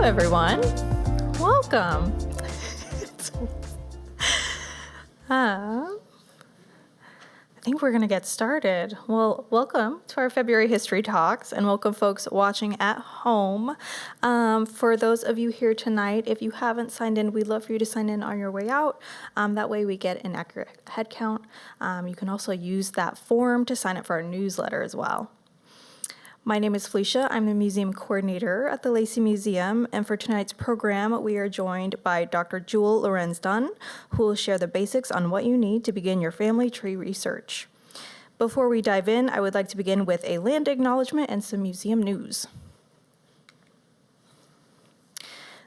everyone. Welcome. I think we're going to get started. Well, welcome to our February History Talks, and welcome folks watching at home. For those of you here tonight, if you haven't signed in, we'd love for you to sign in on your way out. That way we get an accurate head count. You can also use that form to sign up for our newsletter as well. My name is Felicia. I'm the museum coordinator at the Lacey Museum, and for tonight's program, we are joined by Dr. Jewell Lorenz Dunn, who will share the basics on what you need to begin your family tree research. Before we dive in, I would like to begin with a land acknowledgement and some museum news.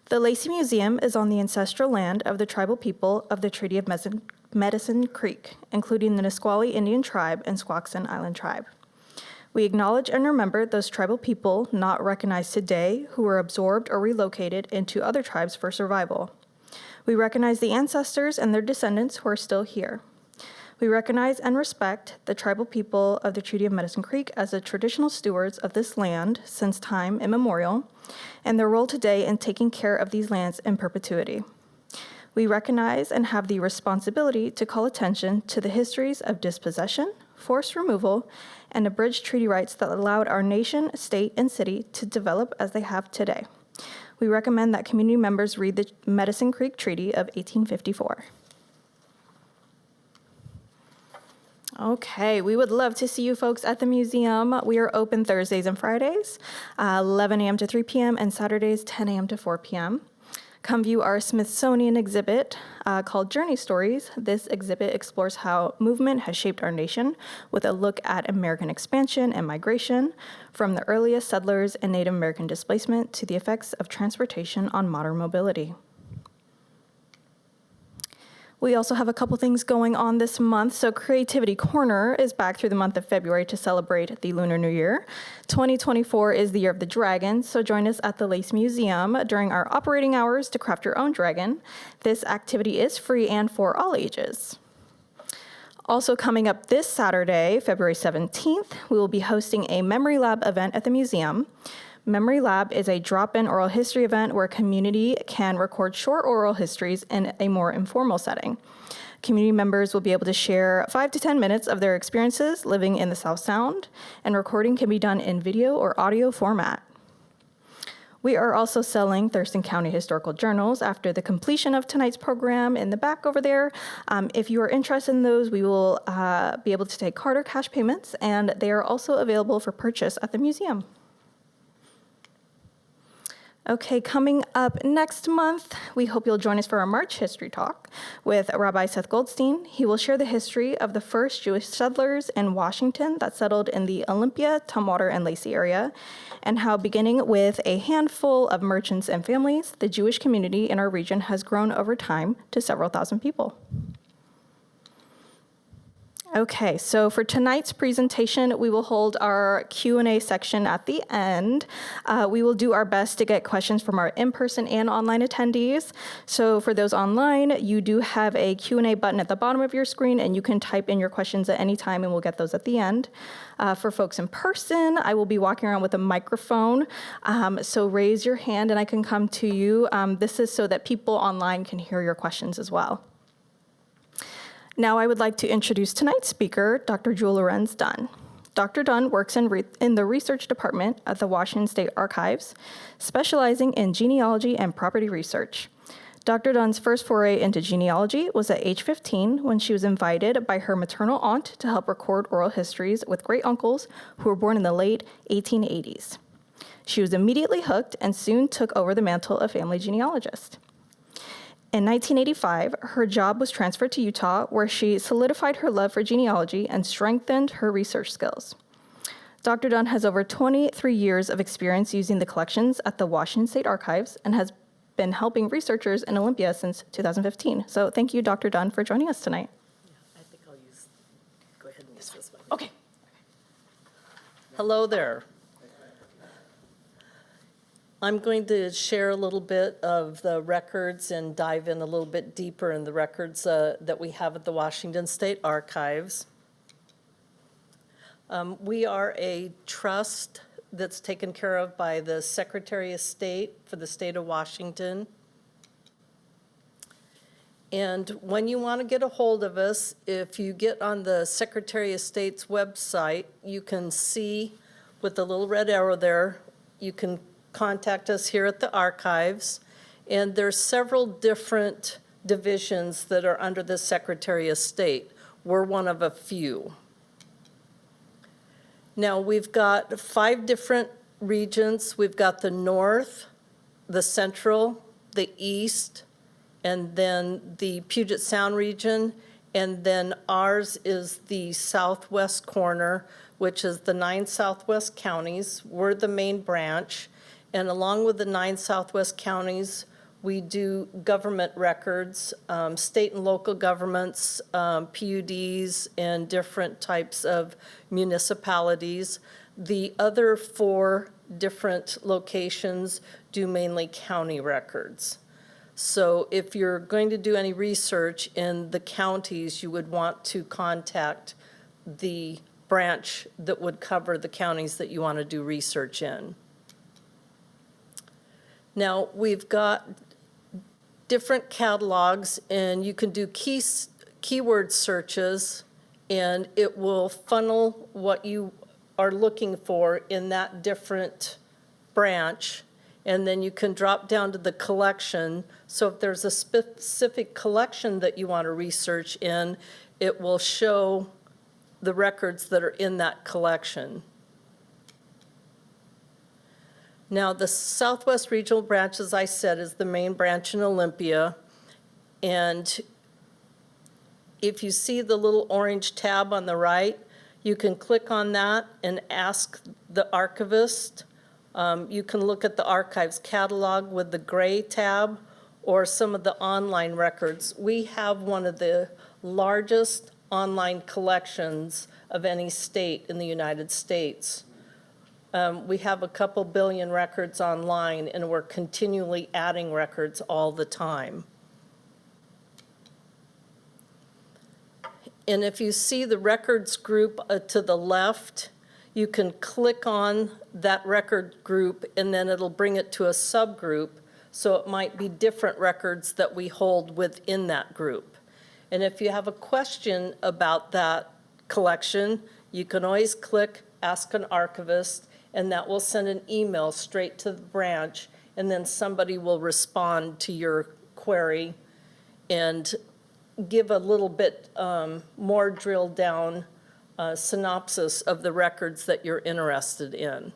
The Lacey Museum is on the ancestral land of the tribal people of the Treaty of Medicine Creek, including the Nisqually Indian Tribe and Squaxin Island Tribe. We acknowledge and remember those tribal people not recognized today who were absorbed or relocated into other tribes for survival. We recognize the ancestors and their descendants who are still here. We recognize and respect the tribal people of the Treaty of Medicine Creek as the traditional stewards of this land since time immemorial, and their role today in taking care of these lands in perpetuity. We recognize and have the responsibility to call attention to the histories of dispossession, forced removal, and abridged treaty rights that allowed our nation, state, and city to develop as they have today. We recommend that community members read the Medicine Creek Treaty of 1854. Okay, we would love to see you folks at the museum. We are open Thursdays and Fridays, 11 a.m. to 3 p.m., and Saturdays, 10 a.m. to 4 p.m. Come view our Smithsonian exhibit called Journey Stories. This exhibit explores how movement has shaped our nation with a look at American expansion and migration, from the earliest settlers and Native American displacement to the effects of transportation on modern mobility. We also have a couple things going on this month. So Creativity Corner is back through the month of February to celebrate the Lunar New Year. 2024 is the year of the dragon, so join us at the Lacey Museum during our operating hours to craft your own dragon. This activity is free and for all ages. Also coming up this Saturday, February 17th, we will be hosting a Memory Lab event at the museum. Memory Lab is a drop-in oral history event where community can record short oral histories in a more informal setting. Community members will be able to share 5 to 10 minutes of their experiences living in the South Sound, and recording can be done in video or audio format. We are also selling Thurston County Historical Journals after the completion of tonight's program in the back over there. If you are interested in those, we will be able to take card or cash payments, and they are also available for purchase at the museum. Okay, coming up next month, we hope you'll join us for our March History Talk with Rabbi Seth Goldstein. He will share the history of the first Jewish settlers in Washington that settled in the Olympia, Tumwater, and Lacey area, and how, beginning with a handful of merchants and families, the Jewish community in our region has grown over time to several thousand people. Okay, so for tonight's presentation, we will hold our Q&A section at the end. We will do our best to get questions from our in-person and online attendees. So for those online, you do have a Q&A button at the bottom of your screen, and you can type in your questions at any time, and we'll get those at the end. For folks in person, I will be walking around with a microphone, so raise your hand and I can come to you. This is so that people online can hear your questions as well. Now I would like to introduce tonight's speaker, Dr. Jewell Lorenz Dunn. Dr. Dunn works in the research department at the Washington State Archives, specializing in genealogy and property research. Dr. Dunn's first foray into genealogy was at age 15 when she was invited by her maternal aunt to help record oral histories with great-uncles who were born in the late 1880s. She was immediately hooked and soon took over the mantle of family genealogist. In 1985, her job was transferred to Utah, where she solidified her love for genealogy and strengthened her research skills. Dr. Dunn has over 23 years of experience using the collections at the Washington State Archives and has been helping researchers in Olympia since 2015. So thank you, Dr. Dunn, for joining us tonight. Yeah, I think I'll go ahead and use this one. Okay. Hello there. I'm going to share a little bit of the records and dive in a little bit deeper in the records that we have at the Washington State Archives. We are a trust that's taken care of by the Secretary of State for the state of Washington. And when you want to get a hold of us, if you get on the Secretary of State's website, you can see with the little red arrow there, you can contact us here at the archives. And there's several different divisions that are under the Secretary of State. We're one of a few. Now, we've got 5 different regions. We've got the North, the Central, the East, and then the Puget Sound region, and then ours is the southwest corner, which is the 9 southwest counties. We're the main branch, and along with the 9 southwest counties, we do government records, state and local governments, PUDs, and different types of municipalities. The other 4 different locations do mainly county records. So if you're going to do any research in the counties, you would want to contact the branch that would cover the counties that you want to do research in. Now, we've got different catalogs, and you can do keyword searches, and it will funnel what you are looking for in that different branch. And then you can drop down to the collection. So if there's a specific collection that you want to research in, it will show the records that are in that collection. Now, the Southwest Regional Branch, as I said, is the main branch in Olympia. And if you see the little orange tab on the right, you can click on that and ask the archivist. You can look at the archives catalog with the gray tab or some of the online records. We have one of the largest online collections of any state in the United States. We have a couple billion records online, and we're continually adding records all the time. And if you see the records group to the left, you can click on that record group, and then it'll bring it to a subgroup. So it might be different records that we hold within that group. And if you have a question about that collection, you can always click Ask an Archivist, and that will send an email straight to the branch, and then somebody will respond to your query and give a little bit more drilled down synopsis of the records that you're interested in.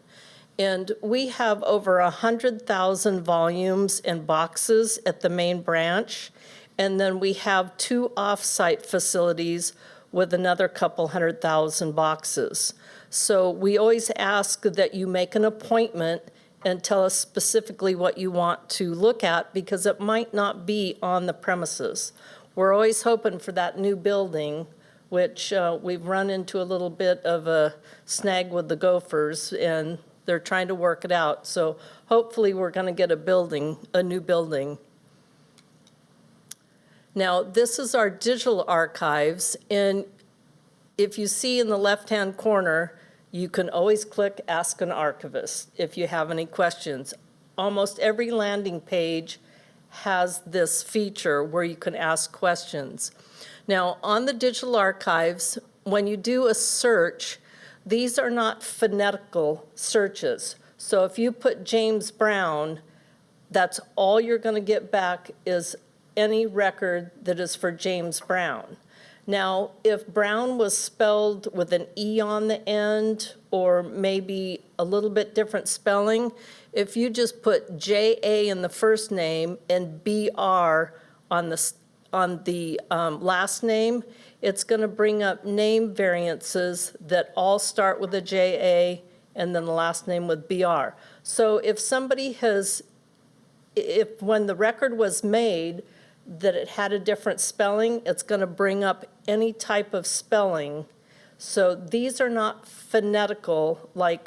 And we have over 100,000 volumes and boxes at the main branch, and then we have 2 off-site facilities with another couple 100,000 boxes. So we always ask that you make an appointment and tell us specifically what you want to look at, because it might not be on the premises. We're always hoping for that new building, which we've run into a little bit of a snag with the Gophers, and they're trying to work it out. So hopefully we're going to get a new building. Now, this is our digital archives, and if you see in the left-hand corner, you can always click Ask an Archivist if you have any questions. Almost every landing page has this feature where you can ask questions. Now, on the digital archives, when you do a search, these are not phonetical searches. So if you put James Brown, that's all you're going to get back is any record that is for James Brown. Now, if Brown was spelled with an E on the end, or maybe a little bit different spelling, if you just put J-A in the first name and B-R on the last name, it's going to bring up name variances that all start with a J-A and then the last name with B-R. So if somebody if when the record was made, that it had a different spelling, it's going to bring up any type of spelling. So these are not phonetical, like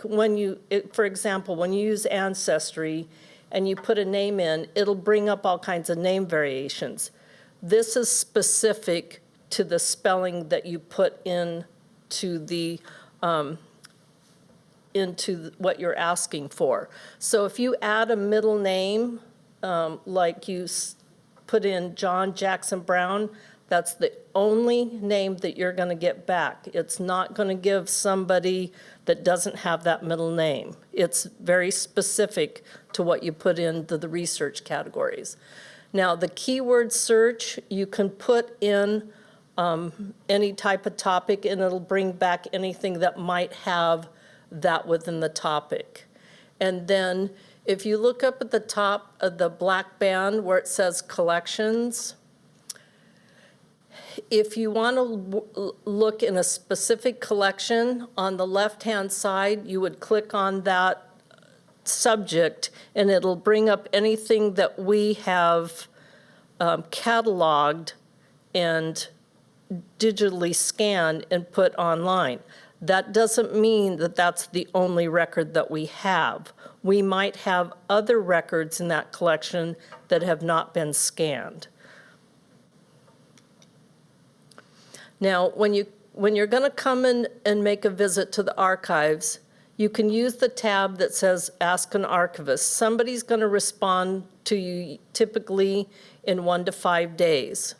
for example, when you use Ancestry and you put a name in, it'll bring up all kinds of name variations. This is specific to the spelling that you put in to the into what you're asking for. So if you add a middle name, like you put in John Jackson Brown, that's the only name that you're going to get back. It's not going to give somebody that doesn't have that middle name. It's very specific to what you put into the research categories. Now, the keyword search, you can put in any type of topic, and it'll bring back anything that might have that within the topic. And then if you look up at the top of the black band where it says collections, if you want to look in a specific collection, on the left-hand side, you would click on that subject, and it'll bring up anything that we have cataloged and digitally scanned and put online. That doesn't mean that that's the only record that we have. We might have other records in that collection that have not been scanned. Now, when you're going to come in and make a visit to the archives, you can use the tab that says Ask an Archivist. Somebody's going to respond to you typically in 1 to 5 days.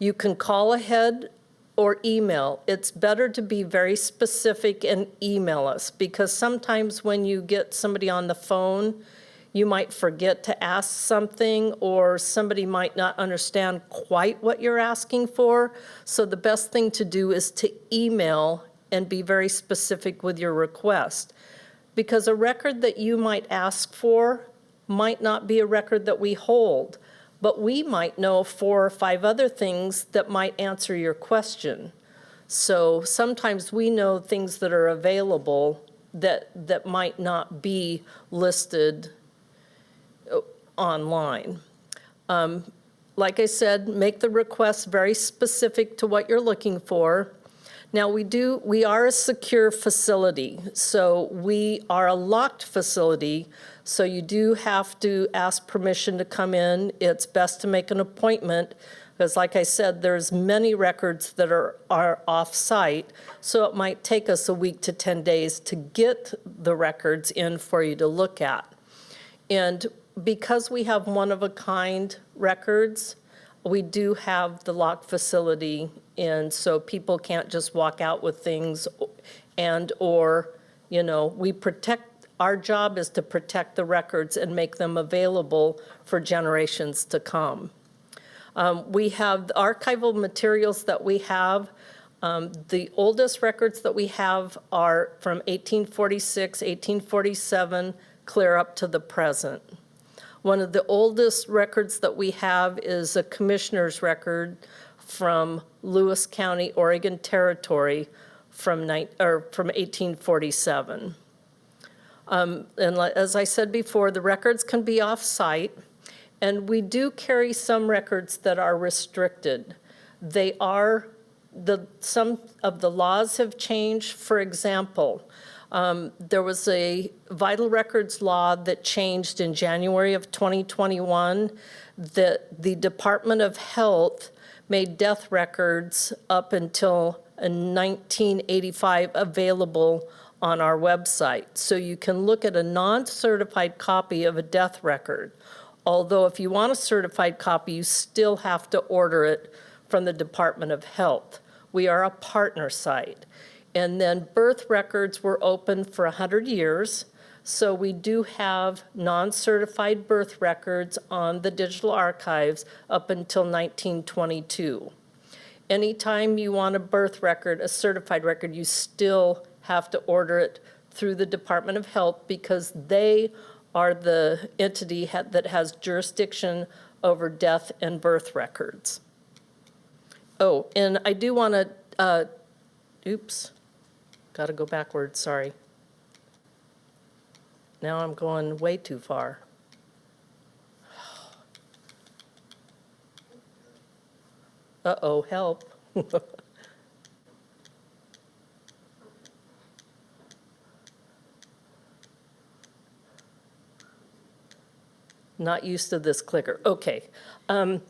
You can call ahead or email. It's better to be very specific and email us, because sometimes when you get somebody on the phone, you might forget to ask something, or somebody might not understand quite what you're asking for. So the best thing to do is to email and be very specific with your request, because a record that you might ask for might not be a record that we hold, but we might know 4 or 5 other things that might answer your question. So sometimes we know things that are available that might not be listed online. Like I said, make the request very specific to what you're looking for. Now, we are a secure facility, so we are a locked facility, so you do have to ask permission to come in. It's best to make an appointment, because like I said, there's many records that are off-site, so it might take us a week to 10 days to get the records in for you to look at. And because we have one-of-a-kind records, we do have the locked facility, and so people can't just walk out with things, or we protect. Our job is to protect the records and make them available for generations to come. We have the archival materials that we have. The oldest records that we have are from 1846, 1847, clear up to the present. One of the oldest records that we have is a commissioner's record from Lewis County, Oregon Territory from 1847. And as I said before, the records can be off-site, and we do carry some records that are restricted. Some of the laws have changed. For example, there was a vital records law that changed in January of 2021 that the Department of Health made death records up until 1985 available on our website. So you can look at a non-certified copy of a death record. Although if you want a certified copy, you still have to order it from the Department of Health. We are a partner site. And then birth records were open for 100 years. So we do have non-certified birth records on the digital archives up until 1922. Anytime you want a birth record, a certified record, you still have to order it through the Department of Health, because they are the entity that has jurisdiction over death and birth records. Oh, and I do want to, got to go backwards, sorry. Now I'm going way too far. Uh-oh, help. Not used to this clicker. Okay. I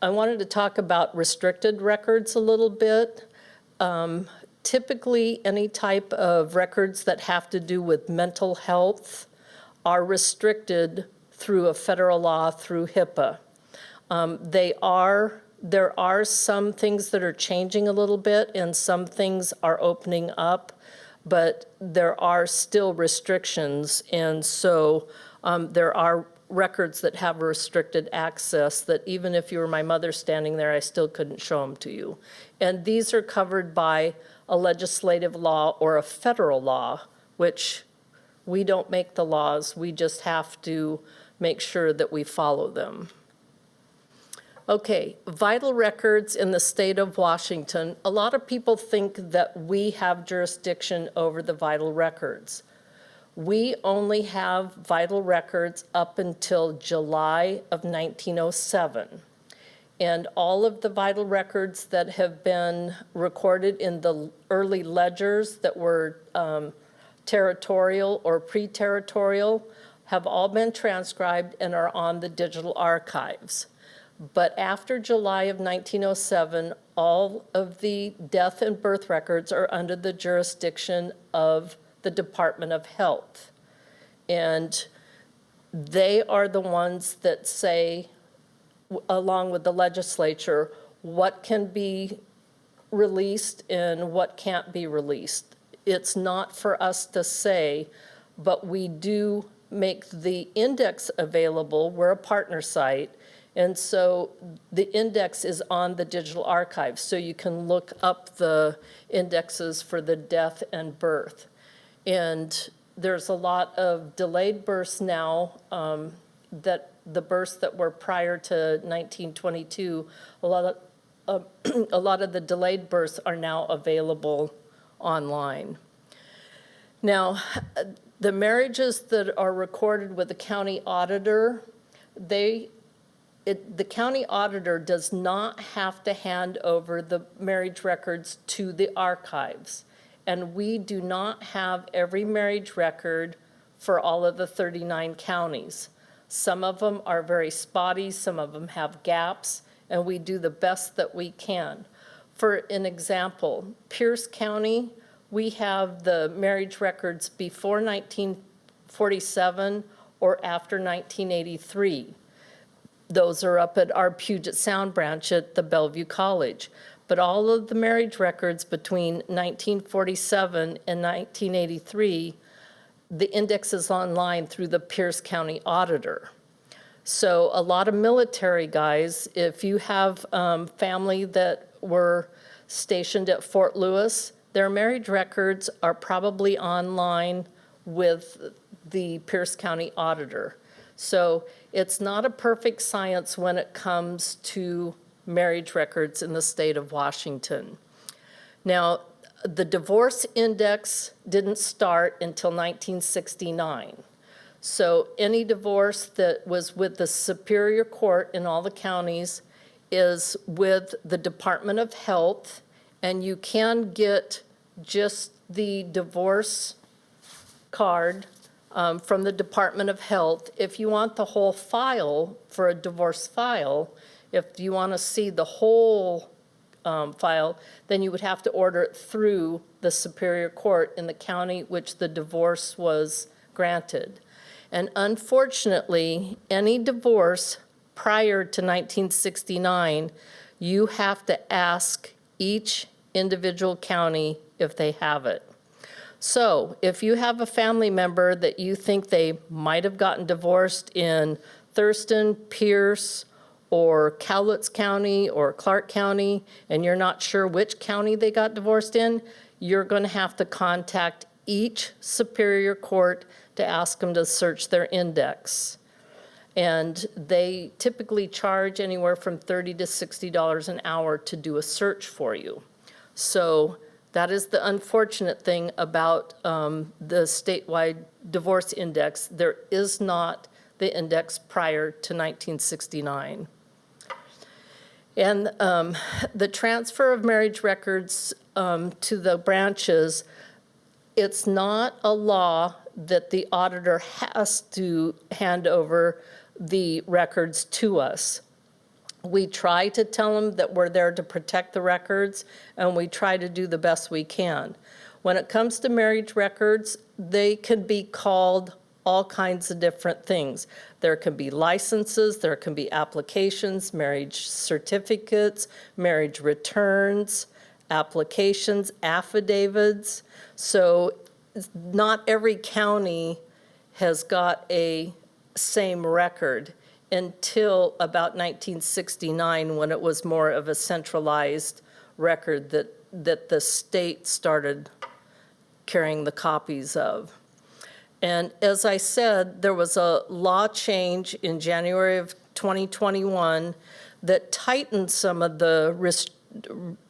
wanted to talk about restricted records a little bit. Typically, any type of records that have to do with mental health are restricted through a federal law, through HIPAA. There are some things that are changing a little bit, and some things are opening up, but there are still restrictions, and so there are records that have restricted access that even if you were my mother standing there, I still couldn't show them to you. And these are covered by a legislative law or a federal law, which we don't make the laws, we just have to make sure that we follow them. Okay, vital records in the state of Washington. A lot of people think that we have jurisdiction over the vital records. We only have vital records up until July of 1907. And all of the vital records that have been recorded in the early ledgers that were territorial or pre-territorial have all been transcribed and are on the digital archives. But after July of 1907, all of the death and birth records are under the jurisdiction of the Department of Health. And they are the ones that say, along with the legislature, what can be released and what can't be released. It's not for us to say, but we do make the index available. We're a partner site, and so the index is on the digital archive, so you can look up the indexes for the death and birth. And there's a lot of delayed births now, that the births that were prior to 1922, a lot of the delayed births are now available online. Now, the marriages that are recorded with the county auditor, the county auditor does not have to hand over the marriage records to the archives. And we do not have every marriage record for all of the 39 counties. Some of them are very spotty, some of them have gaps, and we do the best that we can. For an example, Pierce County, we have the marriage records before 1947 or after 1983. Those are up at our Puget Sound branch at the Bellevue College. But all of the marriage records between 1947 and 1983, the index is online through the Pierce County Auditor. So a lot of military guys, if you have family that were stationed at Fort Lewis, their marriage records are probably online with the Pierce County Auditor. So it's not a perfect science when it comes to marriage records in the state of Washington. Now, the divorce index didn't start until 1969. So any divorce that was with the Superior Court in all the counties is with the Department of Health, and you can get just the divorce card from the Department of Health. If you want the whole file for a divorce file, if you want to see the whole file, then you would have to order it through the Superior Court in the county which the divorce was granted. And unfortunately, any divorce prior to 1969, you have to ask each individual county if they have it. So if you have a family member that you think they might have gotten divorced in Thurston, Pierce, or Cowlitz County or Clark County, and you're not sure which county they got divorced in, you're going to have to contact each Superior Court to ask them to search their index. And they typically charge anywhere from $30 to $60 an hour to do a search for you. So that is the unfortunate thing about the statewide divorce index. There is not the index prior to 1969. And the transfer of marriage records to the branches, it's not a law that the auditor has to hand over the records to us. We try to tell them that we're there to protect the records, and we try to do the best we can. When it comes to marriage records, they can be called all kinds of different things. There can be licenses, there can be applications, marriage certificates, marriage returns, applications, affidavits. So not every county has got a same record until about 1969, when it was more of a centralized record that the state started carrying the copies of. And as I said, there was a law change in January of 2021 that tightened some of the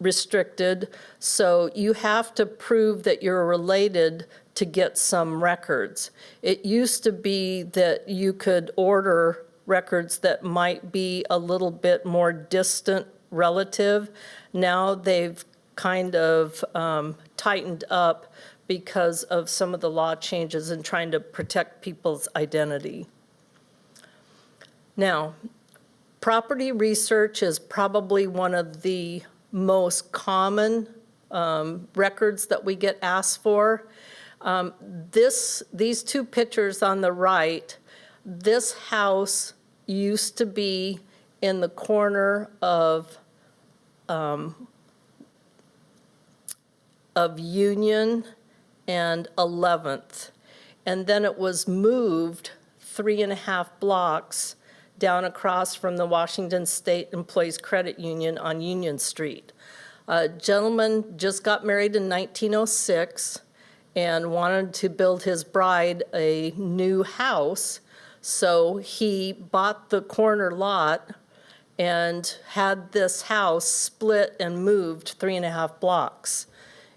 restricted, so you have to prove that you're related to get some records. It used to be that you could order records that might be a little bit more distant relative. Now they've kind of tightened up because of some of the law changes and trying to protect people's identity. Now, property research is probably one of the most common records that we get asked for. These two pictures on the right, this house used to be in the corner of Union and 11th. And then it was moved 3.5 blocks down across from the Washington State Employees Credit Union on Union Street. A gentleman just got married in 1906 and wanted to build his bride a new house. So he bought the corner lot and had this house split and moved 3.5 blocks.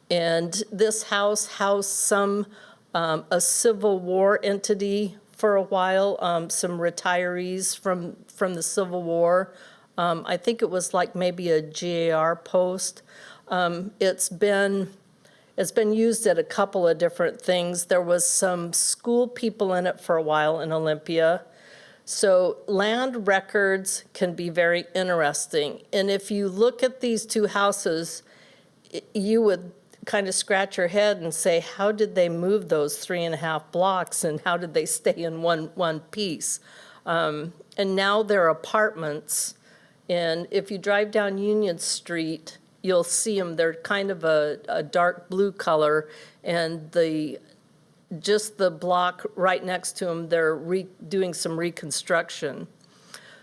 And this house housed a Civil War entity for a while, some retirees from the Civil War. I think it was like maybe a GAR post. It's been used at a couple of different things. There was some school people in it for a while in Olympia. So land records can be very interesting. And if you look at these two houses, you would kind of scratch your head and say, how did they move those 3.5 blocks and how did they stay in one piece? And now they're apartments. And if you drive down Union Street, you'll see them. They're kind of a dark blue color, and just the block right next to them, they're doing some reconstruction.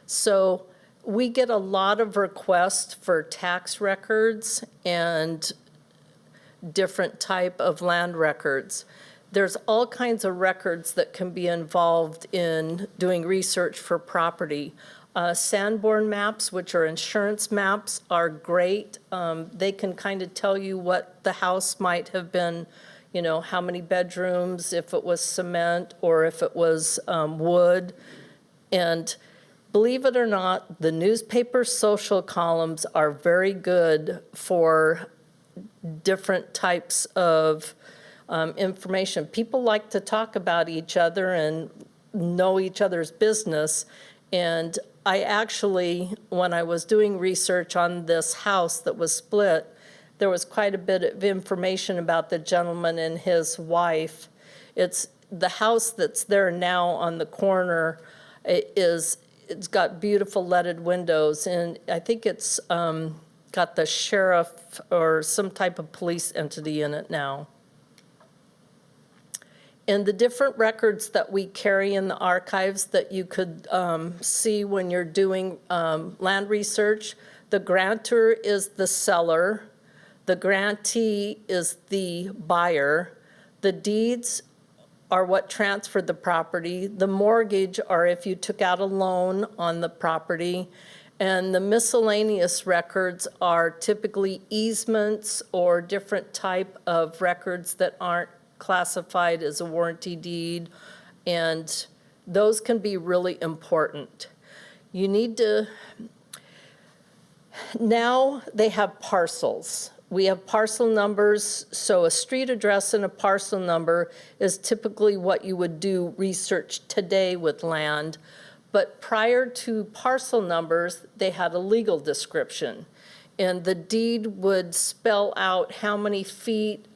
So we get a lot of requests for tax records and different type of land records. There's all kinds of records that can be involved in doing research for property. Sanborn maps, which are insurance maps, are great. They can kind of tell you what the house might have been, how many bedrooms, if it was cement or if it was wood. And believe it or not, the newspaper social columns are very good for different types of information. People like to talk about each other and know each other's business. And I actually, when I was doing research on this house that was split, there was quite a bit of information about the gentleman and his wife. It's the house that's there now on the corner. It's got beautiful leaded windows, and I think it's got the sheriff or some type of police entity in it now. And the different records that we carry in the archives that you could see when you're doing land research, the grantor is the seller, the grantee is the buyer, the deeds are what transferred the property, the mortgage are if you took out a loan on the property, and the miscellaneous records are typically easements or different type of records that aren't classified as a warranty deed, and those can be really important. You need to, now they have parcels. We have parcel numbers, so a street address and a parcel number is typically what you would do research today with land. But prior to parcel numbers, they had a legal description. And the deed would spell out how many feet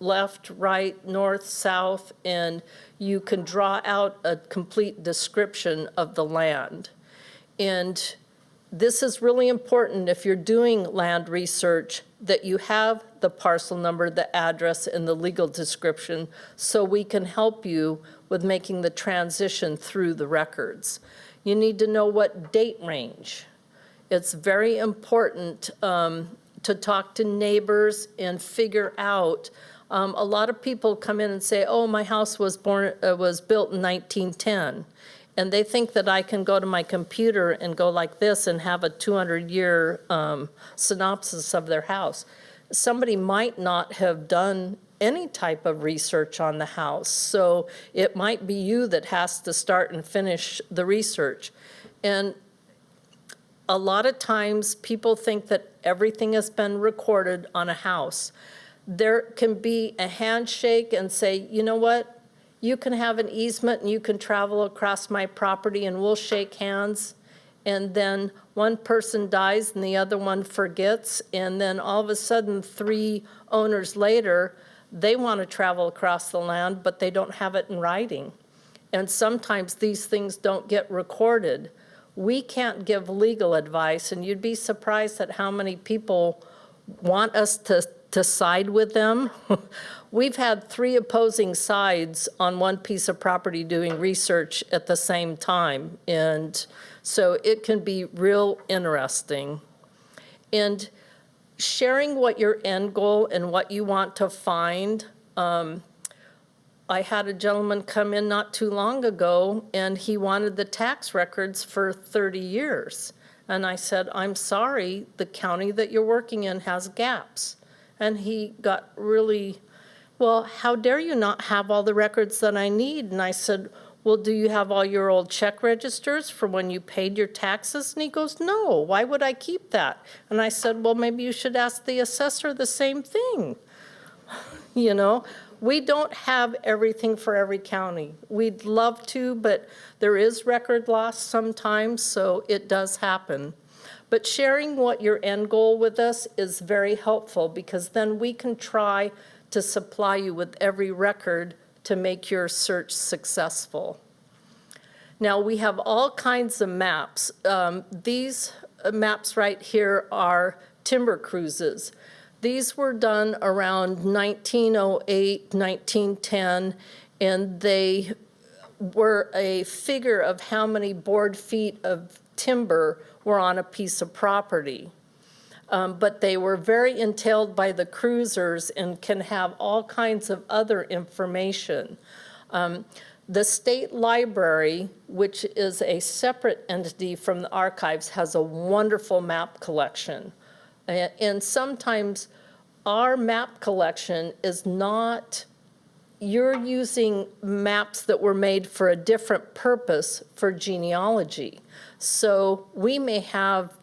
left, right, north, south, and you can draw out a complete description of the land. And this is really important if you're doing land research, that you have the parcel number, the address, and the legal description, so we can help you with making the transition through the records. You need to know what date range. It's very important to talk to neighbors and figure out. A lot of people come in and say, oh, my house was built in 1910. And they think that I can go to my computer and go like this and have a 200-year synopsis of their house. Somebody might not have done any type of research on the house. So it might be you that has to start and finish the research. And a lot of times people think that everything has been recorded on a house. There can be a handshake and say, you know what? You can have an easement and you can travel across my property and we'll shake hands. And then one person dies and the other one forgets. And then all of a sudden, 3 owners later, they want to travel across the land, but they don't have it in writing. And sometimes these things don't get recorded. We can't give legal advice, and you'd be surprised at how many people want us to side with them. We've had 3 opposing sides on one piece of property doing research at the same time. And so it can be real interesting. And sharing what your end goal and what you want to find. I had a gentleman come in not too long ago, and he wanted the tax records for 30 years. And I said, I'm sorry, the county that you're working in has gaps. And he got really, well, how dare you not have all the records that I need? And I said, well, do you have all your old check registers for when you paid your taxes? And he goes, no, why would I keep that? And I said, well, maybe you should ask the assessor the same thing. You know, we don't have everything for every county. We'd love to, but there is record loss sometimes, so it does happen. But sharing what your end goal with us is very helpful, because then we can try to supply you with every record to make your search successful. Now, we have all kinds of maps. These maps right here are timber cruises. These were done around 1908, 1910, and they were a figure of how many board feet of timber were on a piece of property. But they were very entailed by the cruisers and can have all kinds of other information. The state library, which is a separate entity from the archives, has a wonderful map collection. And sometimes our map collection is not, you're using maps that were made for a different purpose for genealogy. So we may have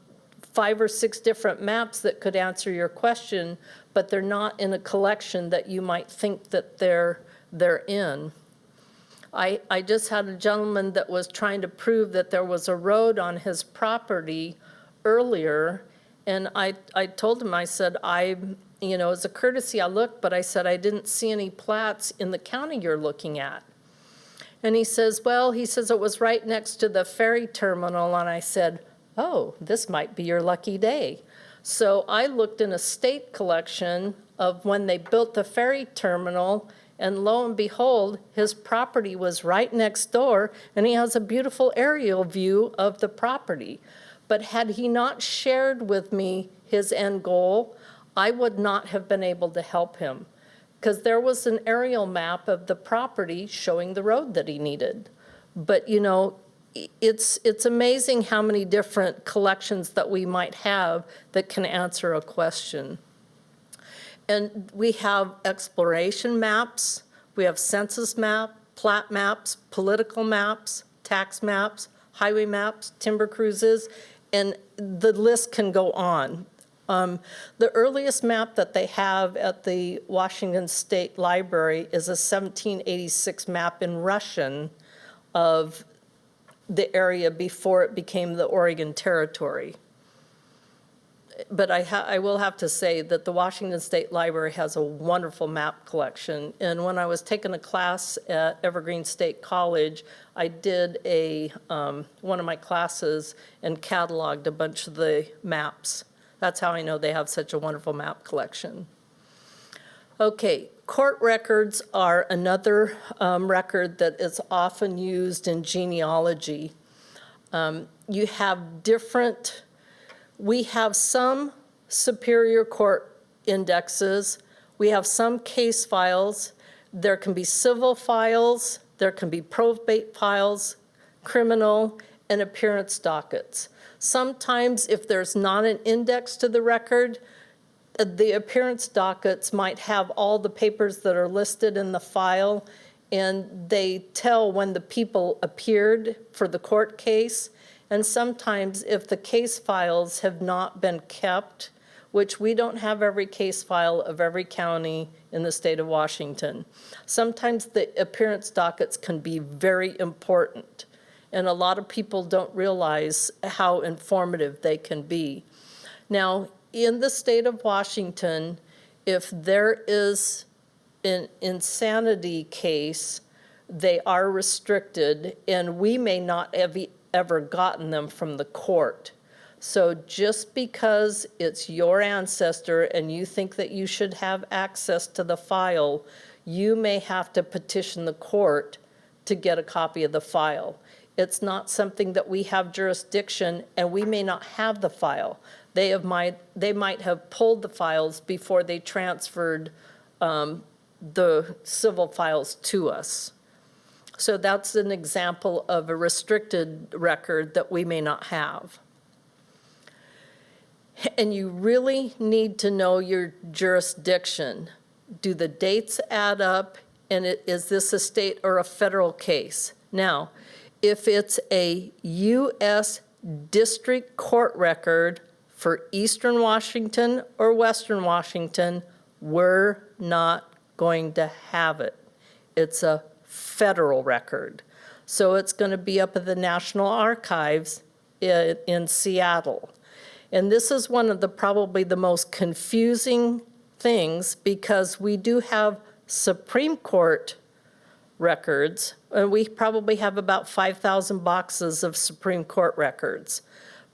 5 or 6 different maps that could answer your question, but they're not in a collection that you might think that they're in. I just had a gentleman that was trying to prove that there was a road on his property earlier, and I told him, I said, as a courtesy, I looked, but I said, I didn't see any plats in the county you're looking at. And he says, it was right next to the ferry terminal, and I said, oh, this might be your lucky day. So I looked in a state collection of when they built the ferry terminal, and lo and behold, his property was right next door, and he has a beautiful aerial view of the property. But had he not shared with me his end goal, I would not have been able to help him, because there was an aerial map of the property showing the road that he needed. But, it's amazing how many different collections that we might have that can answer a question. And we have exploration maps, we have census map, plat maps, political maps, tax maps, highway maps, timber cruises, and the list can go on. The earliest map that they have at the Washington State Library is a 1786 map in Russian of the area before it became the Oregon Territory. But I will have to say that the Washington State Library has a wonderful map collection. And when I was taking a class at Evergreen State College, I did one of my classes and cataloged a bunch of the maps. That's how I know they have such a wonderful map collection. Okay, court records are another record that is often used in genealogy. You have different. We have some Superior Court indexes. We have some case files. There can be civil files. There can be probate files, criminal, and appearance dockets. Sometimes if there's not an index to the record, the appearance dockets might have all the papers that are listed in the file, and they tell when the people appeared for the court case. And sometimes if the case files have not been kept, which we don't have every case file of every county in the state of Washington, sometimes the appearance dockets can be very important. And a lot of people don't realize how informative they can be. Now, in the state of Washington, if there is an insanity case, they are restricted, and we may not have ever gotten them from the court. So just because it's your ancestor and you think that you should have access to the file, you may have to petition the court to get a copy of the file. It's not something that we have jurisdiction, and we may not have the file. They might have pulled the files before they transferred the civil files to us. So that's an example of a restricted record that we may not have. And you really need to know your jurisdiction. Do the dates add up? And is this a state or a federal case? Now, if it's a U.S. District Court record for Eastern Washington or Western Washington, we're not going to have it. It's a federal record. So it's going to be up at the National Archives in Seattle. And this is one of probably the most confusing things, because we do have Supreme Court records, and we probably have about 5,000 boxes of Supreme Court records.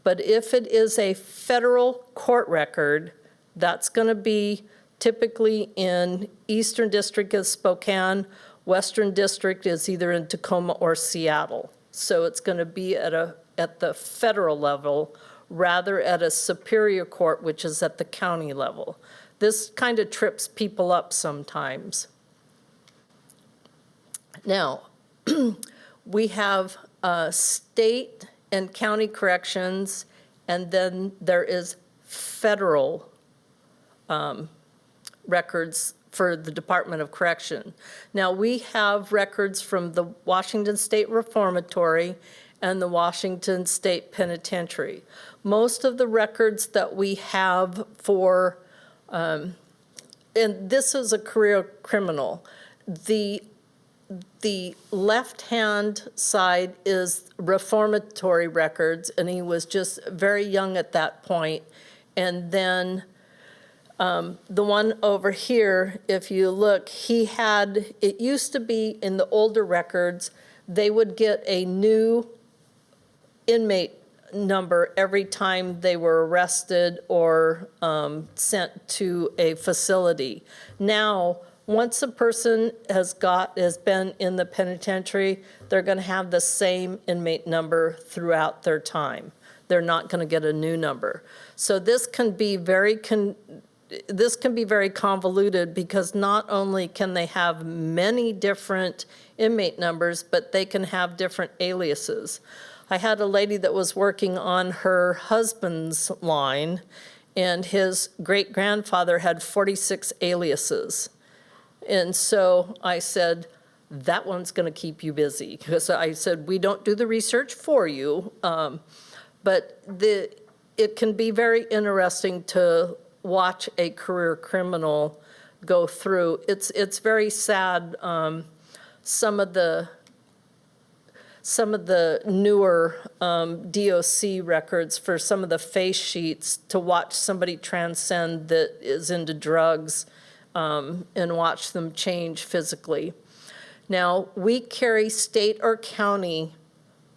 But if it is a federal court record, that's going to be typically in Eastern District of Spokane. Western District is either in Tacoma or Seattle. So it's going to be at the federal level rather at a Superior Court, which is at the county level. This kind of trips people up sometimes. Now, we have state and county corrections, and then there is federal records for the Department of Correction. Now, we have records from the Washington State Reformatory and the Washington State Penitentiary. Most of the records that we have for, and this is a career criminal, the left-hand side is reformatory records, and he was just very young at that point. And then the one over here, if you look, it used to be in the older records, they would get a new inmate number every time they were arrested or sent to a facility. Now, once a person has been in the penitentiary, they're going to have the same inmate number throughout their time. They're not going to get a new number. So this can be very convoluted, because not only can they have many different inmate numbers, but they can have different aliases. I had a lady that was working on her husband's line, and his great-grandfather had 46 aliases. And so I said, that one's going to keep you busy. Because I said, we don't do the research for you, but it can be very interesting to watch a career criminal go through. It's very sad. Some of the some of the newer DOC records for some of the face sheets to watch somebody transcend that is into drugs and watch them change physically. Now, we carry state or county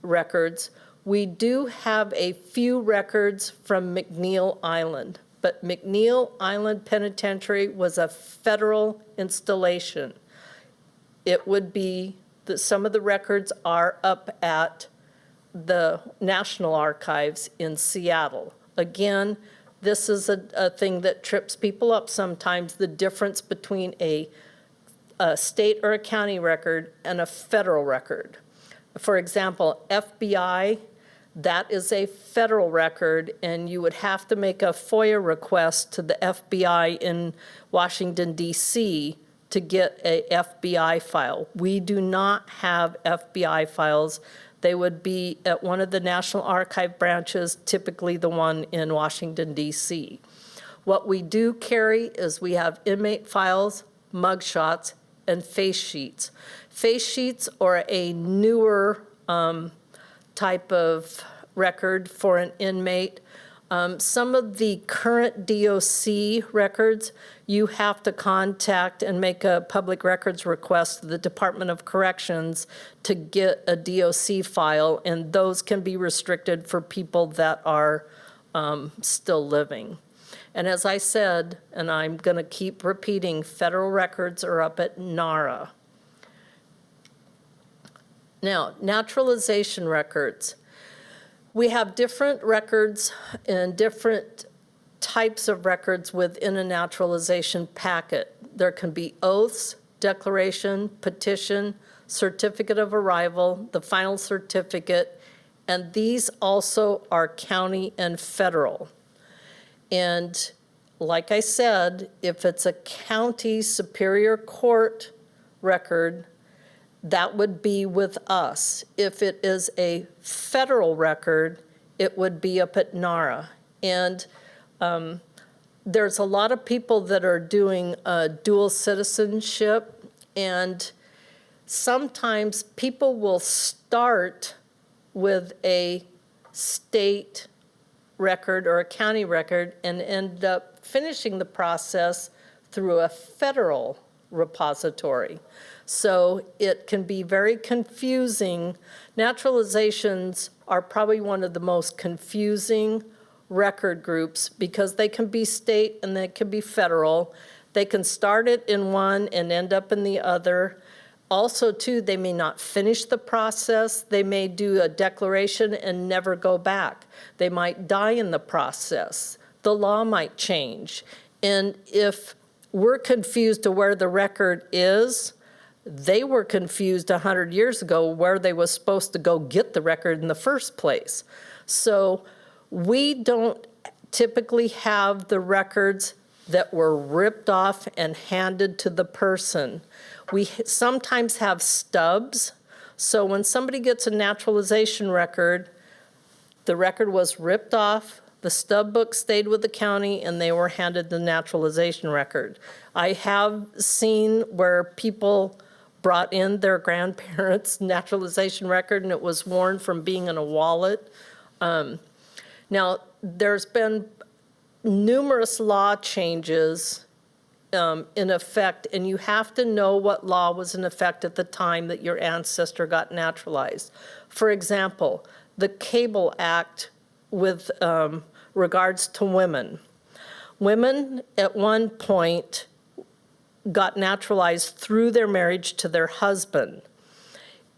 records. We do have a few records from McNeil Island, but McNeil Island Penitentiary was a federal installation. It would be that some of the records are up at the National Archives in Seattle. Again, this is a thing that trips people up sometimes, the difference between a state or a county record and a federal record. For example, FBI, that is a federal record, and you would have to make a FOIA request to the FBI in Washington, D.C. to get a FBI file. We do not have FBI files. They would be at one of the National Archive branches, typically the one in Washington, D.C. What we do carry is we have inmate files, mugshots, and face sheets. Face sheets are a newer type of record for an inmate. Some of the current DOC records, you have to contact and make a public records request to the Department of Corrections to get a DOC file, and those can be restricted for people that are still living. And as I said, and I'm going to keep repeating, federal records are up at NARA. Now, naturalization records. We have different records and different types of records within a naturalization packet. There can be oaths, declaration, petition, certificate of arrival, the final certificate, and these also are county and federal. And like I said, if it's a county superior court record, that would be with us. If it is a federal record, it would be up at NARA. And there's a lot of people that are doing dual citizenship, and sometimes people will start with a state record or a county record and end up finishing the process through a federal repository. So it can be very confusing. Naturalizations are probably one of the most confusing record groups because they can be state and they can be federal. They can start it in one and end up in the other. Also, too, they may not finish the process. They may do a declaration and never go back. They might die in the process. The law might change. And if we're confused to where the record is, they were confused 100 years ago where they were supposed to go get the record in the first place. So we don't typically have the records that were ripped off and handed to the person. We sometimes have stubs. So when somebody gets a naturalization record, the record was ripped off, the stub book stayed with the county, and they were handed the naturalization record. I have seen where people brought in their grandparents' naturalization record and it was worn from being in a wallet. Now, there's been numerous law changes in effect, and you have to know what law was in effect at the time that your ancestor got naturalized. For example, the Cable Act with regards to women. Women at one point got naturalized through their marriage to their husband.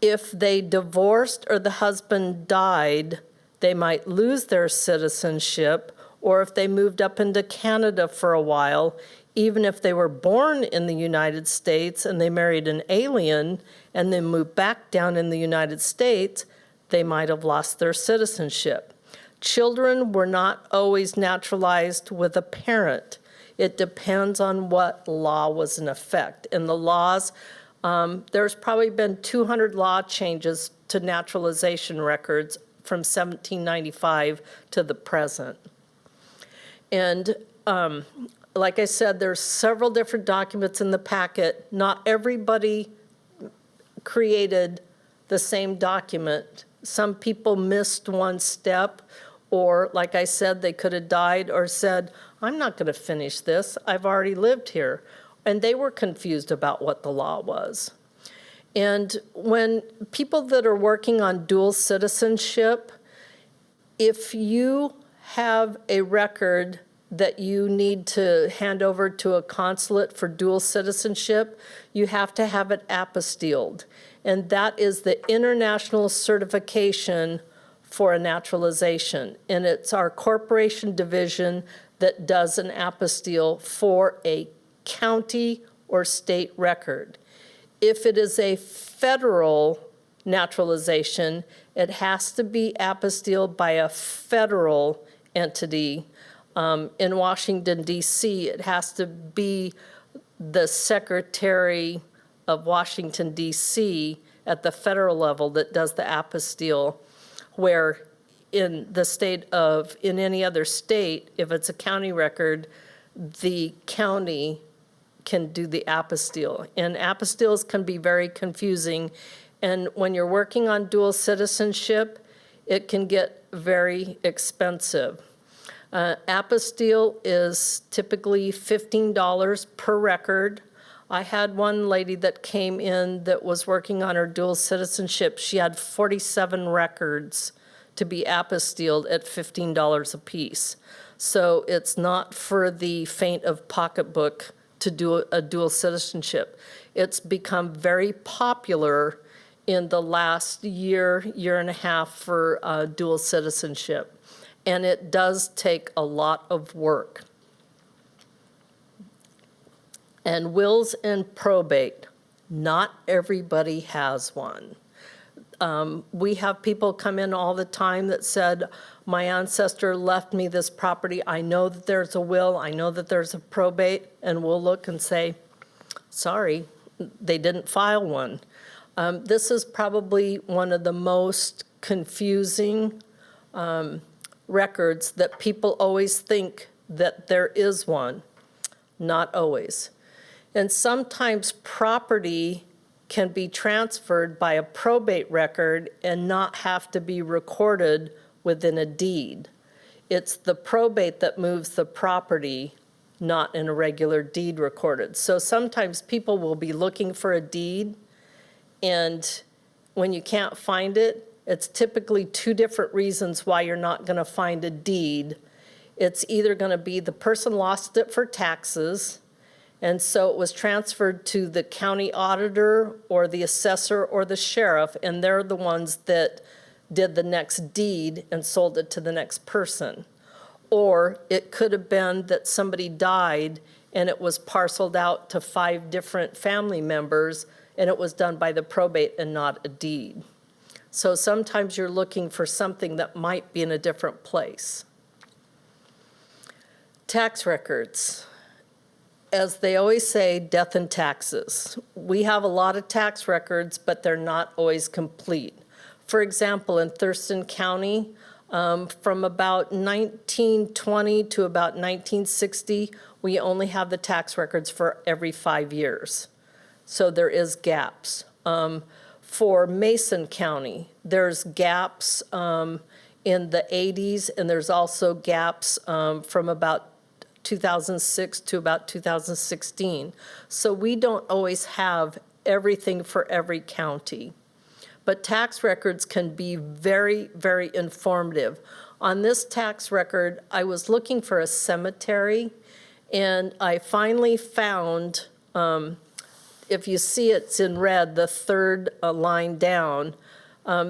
If they divorced or the husband died, they might lose their citizenship, or if they moved up into Canada for a while, even if they were born in the United States and they married an alien and then moved back down in the United States, they might have lost their citizenship. Children were not always naturalized with a parent. It depends on what law was in effect. And the laws, there's probably been 200 law changes to naturalization records from 1795 to the present. And like I said, there's several different documents in the packet. Not everybody created the same document. Some people missed one step, or like I said, they could have died or said, I'm not going to finish this. I've already lived here. And they were confused about what the law was. And when people that are working on dual citizenship, if you have a record that you need to hand over to a consulate for dual citizenship, you have to have it apostilled. And that is the international certification for a naturalization. And it's our corporation division that does an apostille for a county or state record. If it is a federal naturalization, it has to be apostilled by a federal entity. In Washington, D.C., it has to be the Secretary of Washington, D.C. at the federal level that does the apostille, where in any other state, if it's a county record, the county can do the apostille. And apostilles can be very confusing. And when you're working on dual citizenship, it can get very expensive. Apostille is typically $15 per record. I had one lady that came in that was working on her dual citizenship. She had 47 records to be apostilled at $15 a piece. So it's not for the faint of pocketbook to do a dual citizenship. It's become very popular in the last year and a half for dual citizenship. And it does take a lot of work. And wills and probate, not everybody has one. We have people come in all the time that said, my ancestor left me this property. I know that there's a will. I know that there's a probate. And we'll look and say, sorry, they didn't file one. This is probably one of the most confusing records that people always think that there is one. Not always. And sometimes property can be transferred by a probate record and not have to be recorded within a deed. It's the probate that moves the property, not in a regular deed recorded. So sometimes people will be looking for a deed, and when you can't find it, it's typically two different reasons why you're not going to find a deed. It's either going to be the person lost it for taxes, and so it was transferred to the county auditor or the assessor or the sheriff, and they're the ones that did the next deed and sold it to the next person. Or it could have been that somebody died and it was parceled out to 5 different family members, and it was done by the probate and not a deed. So sometimes you're looking for something that might be in a different place. Tax records. As they always say, death and taxes. We have a lot of tax records, but they're not always complete. For example, in Thurston County, from about 1920 to about 1960, we only have the tax records for every 5 years. So there is gaps. For Mason County, there's gaps in the 80s, and there's also gaps from about 2006 to about 2016. So we don't always have everything for every county. But tax records can be very, very informative. On this tax record, I was looking for a cemetery, and I finally found, if you see it's in red, the third line down,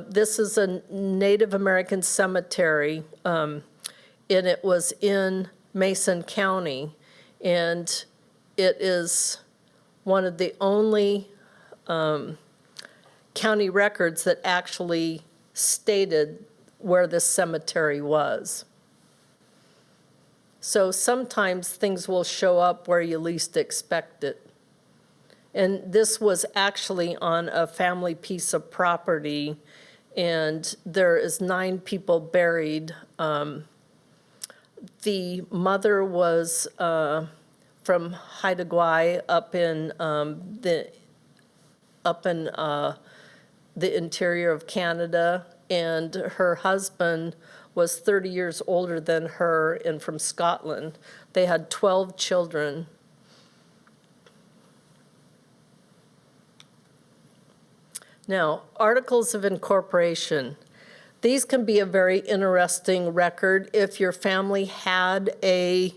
this is a Native American cemetery, and it was in Mason County, and it is one of the only county records that actually stated where this cemetery was. So sometimes things will show up where you least expect it. And this was actually on a family piece of property, and there is 9 people buried. The mother was from Haida Gwaii up in the interior of Canada, and her husband was 30 years older than her and from Scotland. They had 12 children. Now, articles of incorporation. These can be a very interesting record if your family had a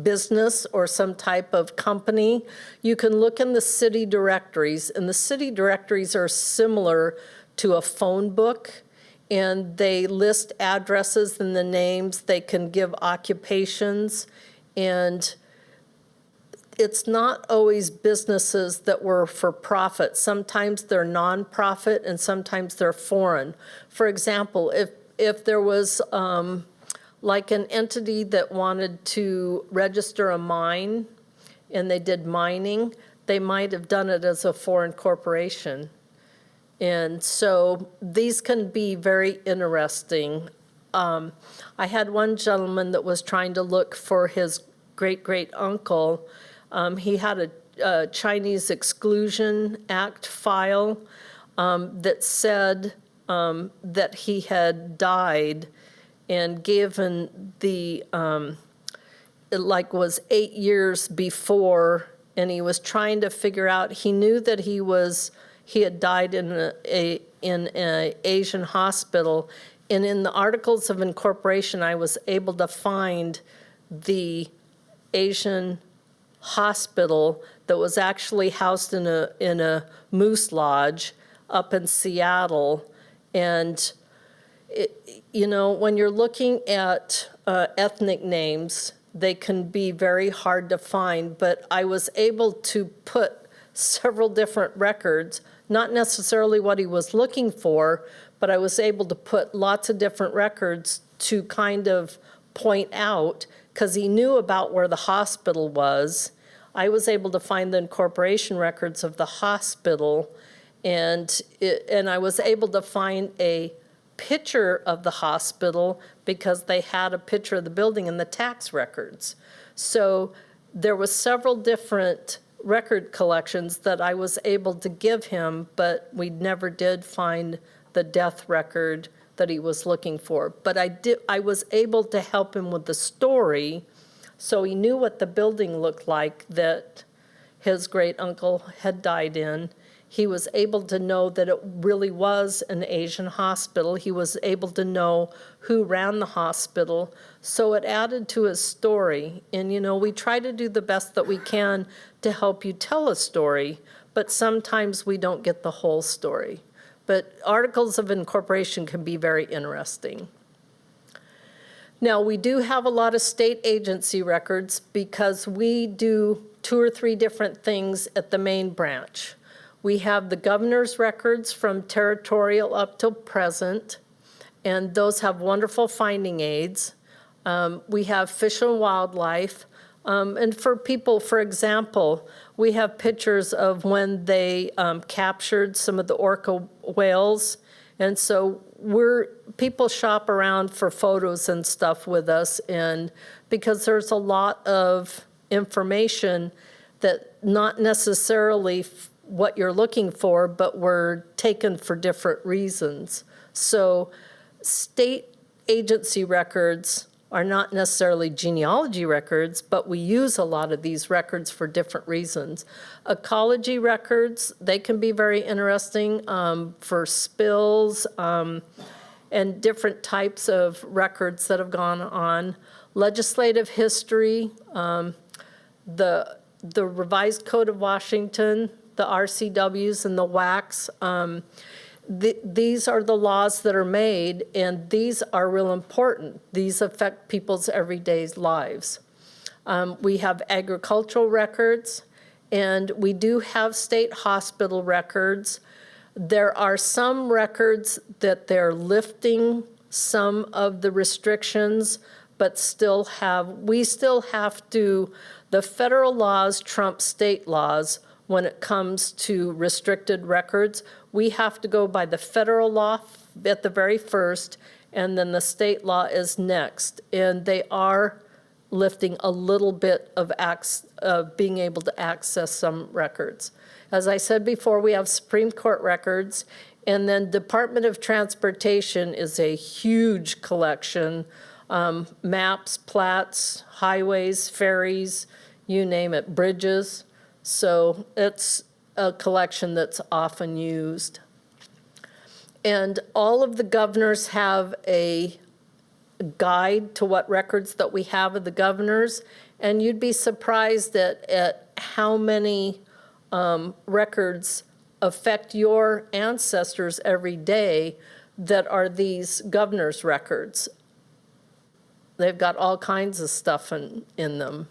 business or some type of company. You can look in the city directories, and the city directories are similar to a phone book, and they list addresses and the names. They can give occupations, and it's not always businesses that were for profit. Sometimes they're nonprofit and sometimes they're foreign. For example, if there was like an entity that wanted to register a mine and they did mining, they might have done it as a foreign corporation. And so these can be very interesting. I had one gentleman that was trying to look for his great-great-uncle. He had a Chinese Exclusion Act file that said that he had died and given the, it like was 8 years before, and he was trying to figure out, he knew that he had died in an Asian hospital, and in the Articles of Incorporation, I was able to find the Asian hospital that was actually housed in a moose lodge up in Seattle. And when you're looking at ethnic names, they can be very hard to find, but I was able to put several different records, not necessarily what he was looking for, but I was able to put lots of different records to kind of point out, because he knew about where the hospital was. I was able to find the incorporation records of the hospital, and I was able to find a picture of the hospital because they had a picture of the building in the tax records. So there was several different record collections that I was able to give him, but we never did find the death record that he was looking for. But I was able to help him with the story, so he knew what the building looked like that his great-uncle had died in. He was able to know that it really was an Asian hospital. He was able to know who ran the hospital. So it added to his story. And, we try to do the best that we can to help you tell a story, but sometimes we don't get the whole story. But articles of incorporation can be very interesting. Now, we do have a lot of state agency records because we do 2 or 3 different things at the main branch. We have the governor's records from territorial up till present, and those have wonderful finding aids. We have Fish and Wildlife. And for people, for example, we have pictures of when they captured some of the orca whales. And so people shop around for photos and stuff with us, and because there's a lot of information that not necessarily what you're looking for, but were taken for different reasons. So state agency records are not necessarily genealogy records, but we use a lot of these records for different reasons. Ecology records, they can be very interesting for spills and different types of records that have gone on. Legislative history, the Revised Code of Washington, the RCWs and the WACs, these are the laws that are made, and these are real important. These affect people's everyday lives. We have agricultural records, and we do have state hospital records. There are some records that they're lifting some of the restrictions, but we still have to, the federal laws trump state laws when it comes to restricted records. We have to go by the federal law at the very first, and then the state law is next. And they are lifting a little bit of being able to access some records. As I said before, we have Supreme Court records, and then Department of Transportation is a huge collection. Maps, plats, highways, ferries, you name it, bridges. So it's a collection that's often used. And all of the governors have a guide to what records that we have of the governors, and you'd be surprised at how many records affect your ancestors every day that are these governors' records. They've got all kinds of stuff in them.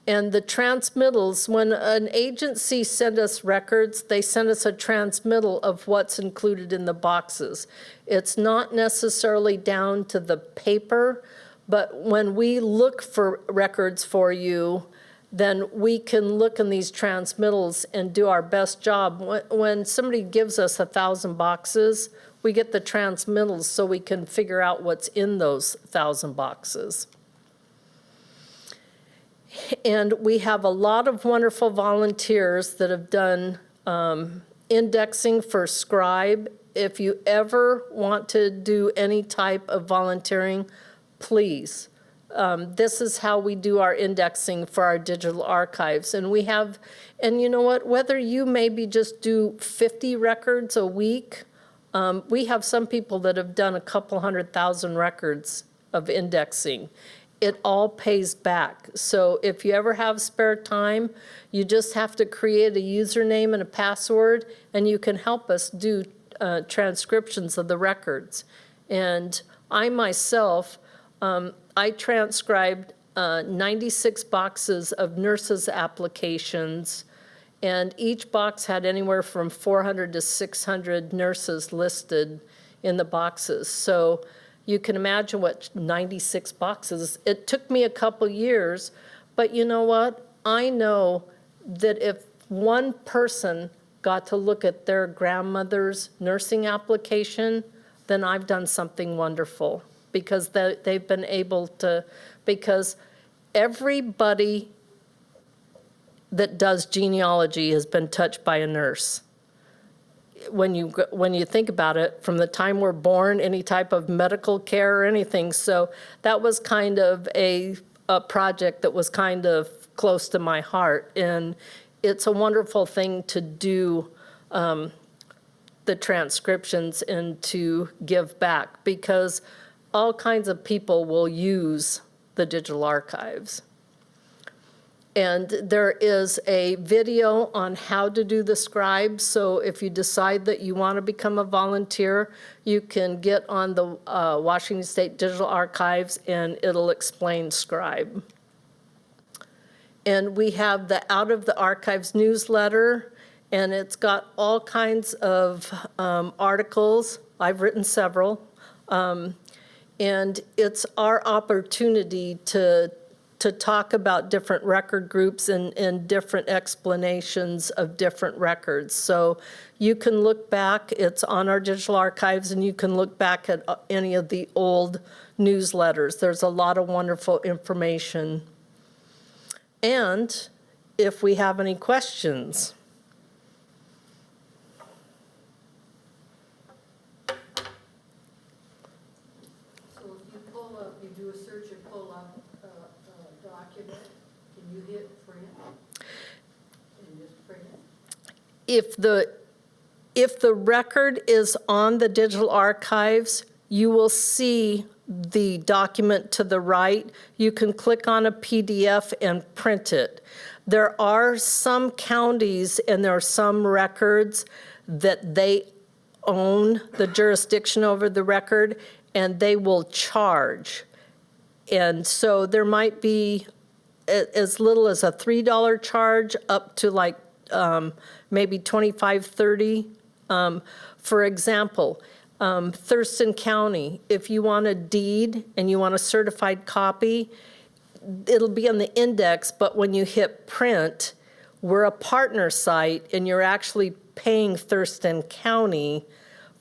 And the transmittals, when an agency sends us records, they send us a transmittal of what's included in the boxes. It's not necessarily down to the paper, but when we look for records for you, then we can look in these transmittals and do our best job. When somebody gives us 1,000 boxes, we get the transmittals so we can figure out what's in those 1,000 boxes. And we have a lot of wonderful volunteers that have done indexing for Scribe. If you ever want to do any type of volunteering, please. This is how we do our indexing for our digital archives. And we have, and you know what, whether you maybe just do 50 records a week, we have some people that have done a couple 100,000 records of indexing. It all pays back. So if you ever have spare time, you just have to create a username and a password, and you can help us do transcriptions of the records. And I myself, I transcribed 96 boxes of nurses' applications, and each box had anywhere from 400 to 600 nurses listed in the boxes. So you can imagine what 96 boxes. It took me a couple years, but you know what? I know that if one person got to look at their grandmother's nursing application, then I've done something wonderful, because they've been able to, because everybody that does genealogy has been touched by a nurse. When you think about it, from the time we're born, any type of medical care or anything. So that was kind of a project that was kind of close to my heart. And it's a wonderful thing to do the transcriptions and to give back, because all kinds of people will use the digital archives. And there is a video on how to do the Scribe. So if you decide that you want to become a volunteer, you can get on the Washington State Digital Archives and it'll explain Scribe. And we have the Out of the Archives newsletter, and it's got all kinds of articles. I've written several. And it's our opportunity to talk about different record groups and different explanations of different records. So you can look back, it's on our digital archives, and you can look back at any of the old newsletters. There's a lot of wonderful information. And if we have any questions. Do a search and pull up a document, can you hit print and just print it? If the record is on the digital archives, you will see the document to the right. You can click on a PDF and print it. There are some counties and there are some records that they own the jurisdiction over the record, and they will charge. And so there might be as little as a $3 charge up to like maybe $25, $30. For example, Thurston County, if you want a deed and you want a certified copy, it'll be on the index, but when you hit print, we're a partner site and you're actually paying Thurston County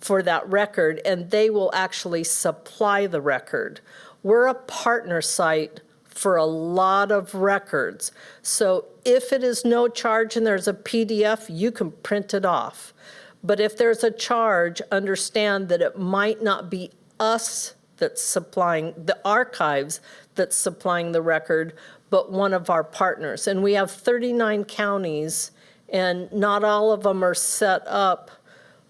for that record, and they will actually supply the record. We're a partner site for a lot of records. So if it is no charge and there's a PDF, you can print it off. But if there's a charge, understand that it might not be us that's supplying, the archives that's supplying the record, but one of our partners. And we have 39 counties, and not all of them are set up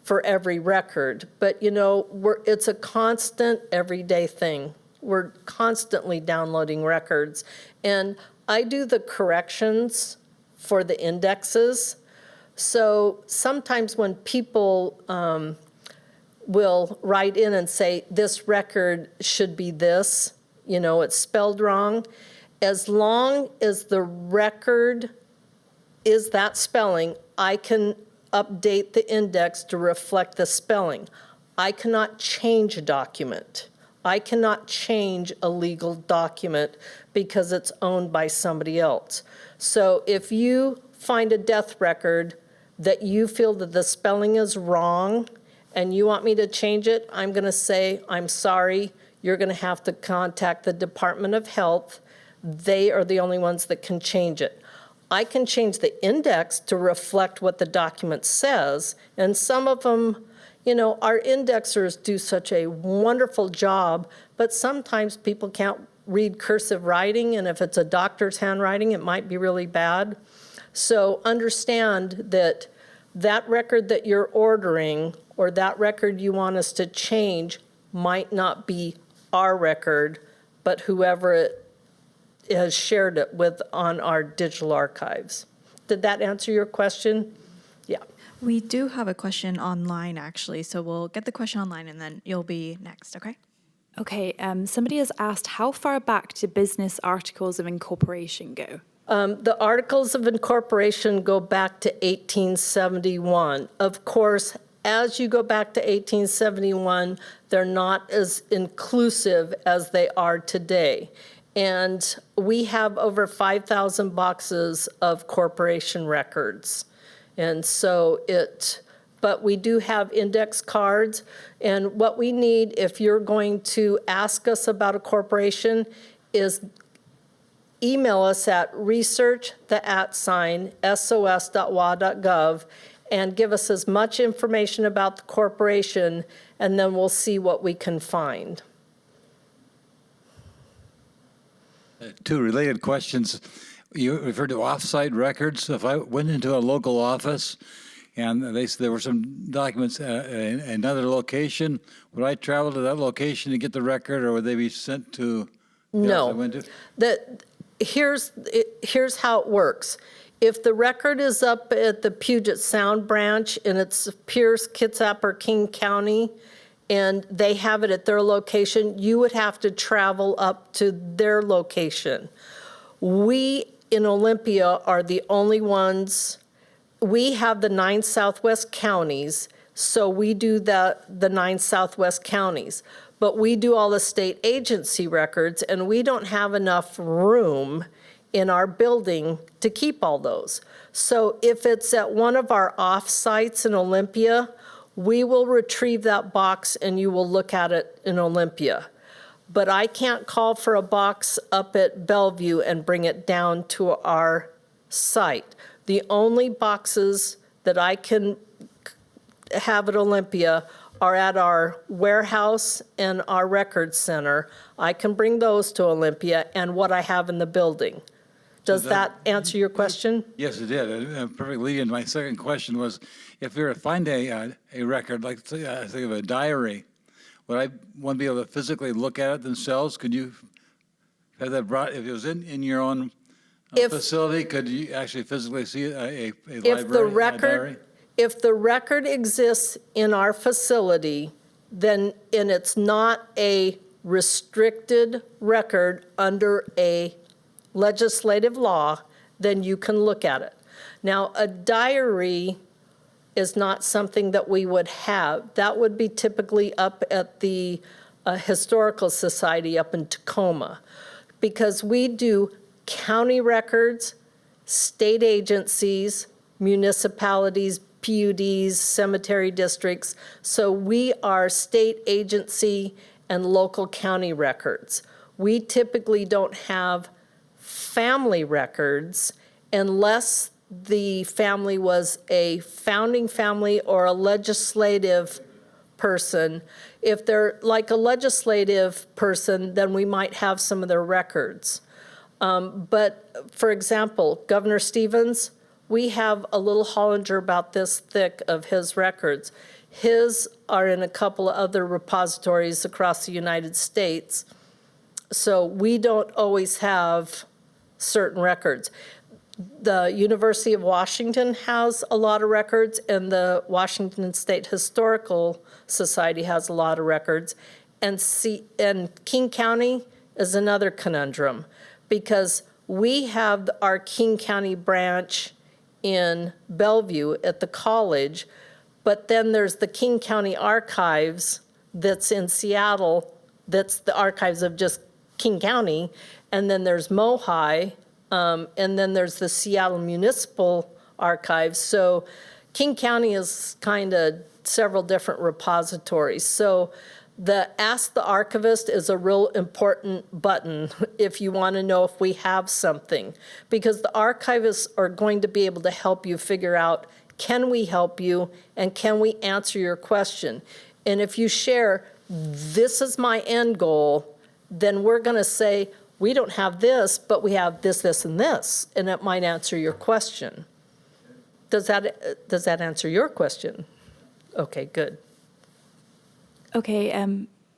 for every record. But, you know, it's a constant, everyday thing. We're constantly downloading records. And I do the corrections for the indexes. So sometimes when people will write in and say, this record should be this, you know, it's spelled wrong, as long as the record is that spelling, I can update the index to reflect the spelling. I cannot change a document. I cannot change a legal document because it's owned by somebody else. So if you find a death record that you feel that the spelling is wrong and you want me to change it, I'm going to say, I'm sorry, you're going to have to contact the Department of Health. They are the only ones that can change it. I can change the index to reflect what the document says, and some of them, you know, our indexers do such a wonderful job, but sometimes people can't read cursive writing, and if it's a doctor's handwriting, it might be really bad. So understand that that record that you're ordering or that record you want us to change might not be our record, but whoever it has shared it with on our digital archives. Did that answer your question? Yeah. We do have a question online, actually, so we'll get the question online and then you'll be next, okay? Okay, somebody has asked, how far back do business articles of incorporation go? The Articles of Incorporation go back to 1871. Of course, as you go back to 1871, they're not as inclusive as they are today. And we have over 5,000 boxes of corporation records. And so but we do have index cards. And what we need, if you're going to ask us about a corporation, is email us at research@sos.wa.gov and give us as much information about the corporation, and then we'll see what we can find. Two related questions. You referred to off-site records. If I went into a local office and they said there were some documents in another location, would I travel to that location to get the record, or would they be sent to the office I went to? Here's how it works. If the record is up at the Puget Sound branch and it's Pierce, Kitsap, or King County, and they have it at their location, you would have to travel up to their location. We in Olympia are the only ones, we have the 9 Southwest counties, so we do the 9 Southwest counties. But we do all the state agency records, and we don't have enough room in our building to keep all those. So if it's at one of our off-sites in Olympia, we will retrieve that box and you will look at it in Olympia. But I can't call for a box up at Bellevue and bring it down to our site. The only boxes that I can have at Olympia are at our warehouse and our record center. I can bring those to Olympia and what I have in the building. Does that answer your question? Yes, it did. Perfectly. And my second question was, if you were to find a record, like say, I think of a diary, would I want to be able to physically look at it themselves? Could you have that brought, if it was in your own facility, could you actually physically see a library, a diary? If the record exists in our facility, then, and it's not a restricted record under a legislative law, then you can look at it. Now, a diary is not something that we would have. That would be typically up at the Historical Society up in Tacoma, because we do county records, state agencies, municipalities, PUDs, cemetery districts. So we are state agency and local county records. We typically don't have family records unless the family was a founding family or a legislative person. If they're like a legislative person, then we might have some of their records. But for example, Governor Stevens, we have a little Hollinger about this thick of his records. His are in a couple of other repositories across the United States. So we don't always have certain records. The University of Washington has a lot of records, and the Washington State Historical Society has a lot of records. And King County is another conundrum, because we have our King County branch in Bellevue at the college, but then there's the King County Archives that's in Seattle, that's the archives of just King County, and then there's MoHi, and then there's the Seattle Municipal Archives. So King County is kind of several different repositories. So the Ask the Archivist is a real important button if you want to know if we have something, because the archivists are going to be able to help you figure out, can we help you and can we answer your question? And if you share, this is my end goal, then we're going to say, we don't have this, but we have this, this, and this, and it might answer your question. Does that answer your question? Okay, good. Okay,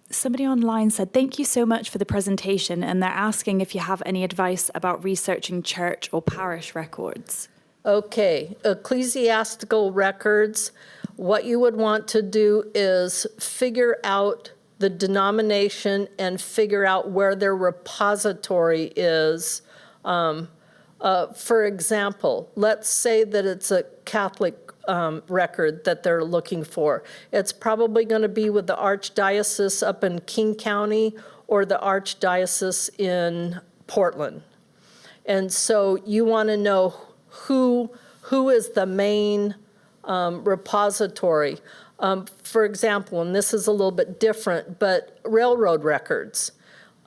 somebody online said, thank you so much for the presentation, and they're asking if you have any advice about researching church or parish records. Okay, ecclesiastical records, what you would want to do is figure out the denomination and figure out where their repository is. For example, let's say that it's a Catholic record that they're looking for. It's probably going to be with the Archdiocese up in King County or the Archdiocese in Portland. And so you want to know who is the main repository. For example, and this is a little bit different, but railroad records.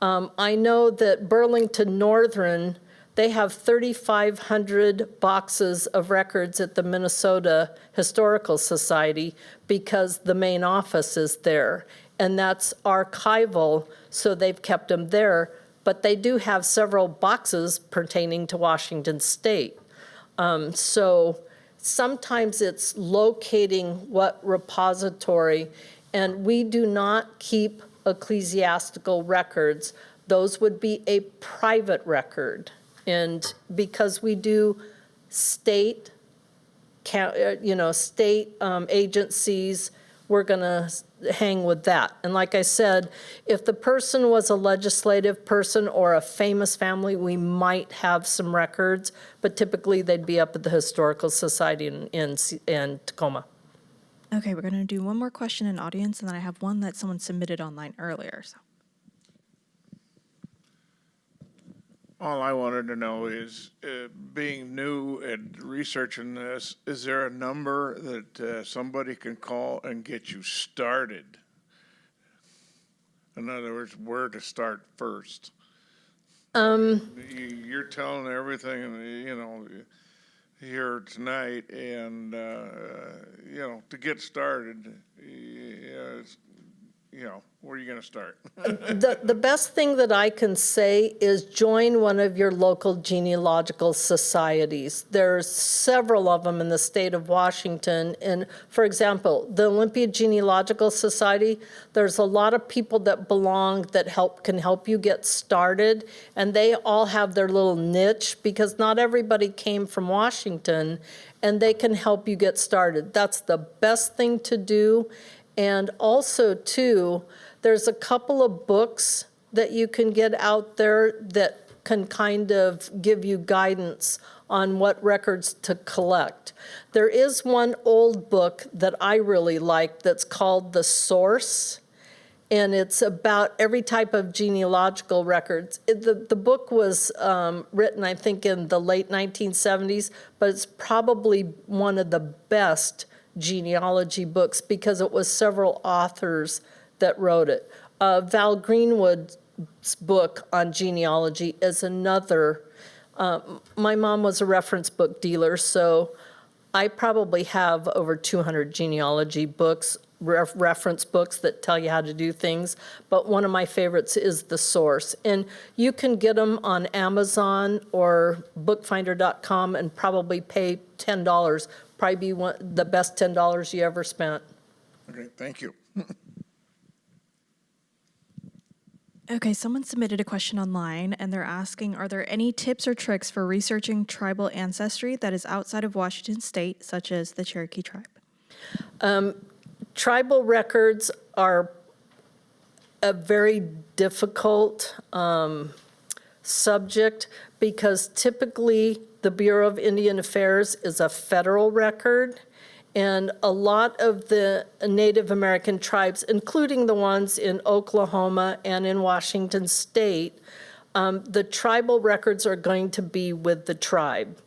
I know that Burlington Northern, they have 3,500 boxes of records at the Minnesota Historical Society because the main office is there. And that's archival, so they've kept them there. But they do have several boxes pertaining to Washington State. So sometimes it's locating what repository, and we do not keep ecclesiastical records. Those would be a private record. And because we do state, state agencies, we're going to hang with that. And like I said, if the person was a legislative person or a famous family, we might have some records, but typically they'd be up at the Historical Society in Tacoma. Okay, we're going to do one more question in audience, and then I have one that someone submitted online earlier. So. All I wanted to know is, being new and researching this, is there a number that somebody can call and get you started? In other words, where to start first? You're telling everything, here tonight, and, to get started, where are you going to start? The best thing that I can say is join one of your local genealogical societies. There's several of them in the state of Washington. And for example, the Olympia Genealogical Society, there's a lot of people that belong that can help you get started. And they all have their little niche because not everybody came from Washington, and they can help you get started. That's the best thing to do. And also, too, there's a couple of books that you can get out there that can kind of give you guidance on what records to collect. There is one old book that I really like that's called The Source, and it's about every type of genealogical records. The book was written, I think, in the late 1970s, but it's probably one of the best genealogy books because it was several authors that wrote it. Val Greenwood's book on genealogy is another My mom was a reference book dealer, so I probably have over 200 genealogy books, reference books that tell you how to do things. But one of my favorites is The Source. And you can get them on Amazon or bookfinder.com and probably pay $10. Probably be the best $10 you ever spent. Okay, thank you. Okay, someone submitted a question online and they're asking, are there any tips or tricks for researching tribal ancestry that is outside of Washington state, such as the Cherokee tribe? Tribal records are a very difficult subject because typically the Bureau of Indian Affairs is a federal record. And a lot of the Native American tribes, including the ones in Oklahoma and in Washington state, the tribal records are going to be with the tribe,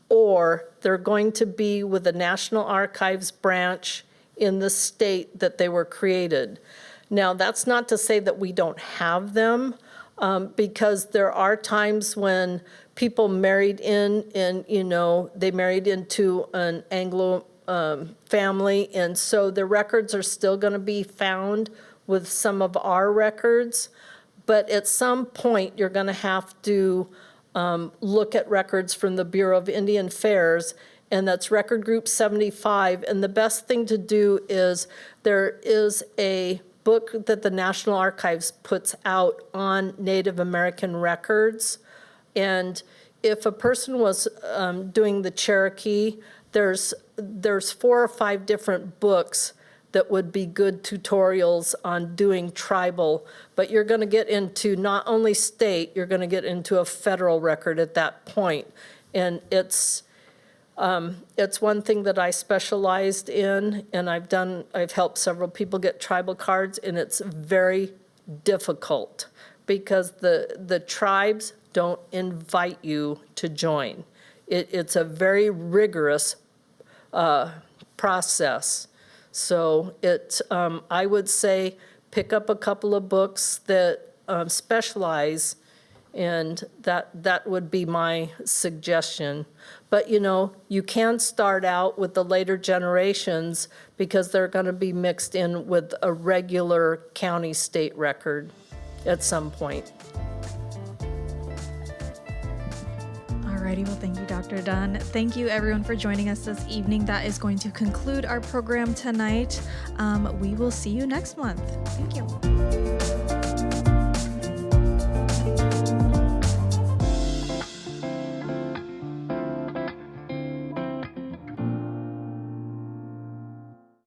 or they're going to be with the National Archives branch in the state that they were created. Now, that's not to say that we don't have them, because there are times when people married in and, they married into an Anglo family, and so the records are still going to be found with some of our records. But at some point, you're going to have to look at records from the Bureau of Indian Affairs, and that's Record Group 75. And the best thing to do is there is a book that the National Archives puts out on Native American records. And if a person was doing the Cherokee, there's 4 or 5 different books that would be good tutorials on doing tribal, but you're going to get into not only state, you're going to get into a federal record at that point. And it's one thing that I specialized in, and I've helped several people get tribal cards, and it's very difficult because the tribes don't invite you to join. It's a very rigorous process. So I would say pick up a couple of books that specialize, and that would be my suggestion. But you can start out with the later generations because they're going to be mixed in with a regular county state record at some point. Alrighty, well, thank you, Dr. Dunn. Thank you, everyone, for joining us this evening. That is going to conclude our program tonight. We will see you next month. Thank you.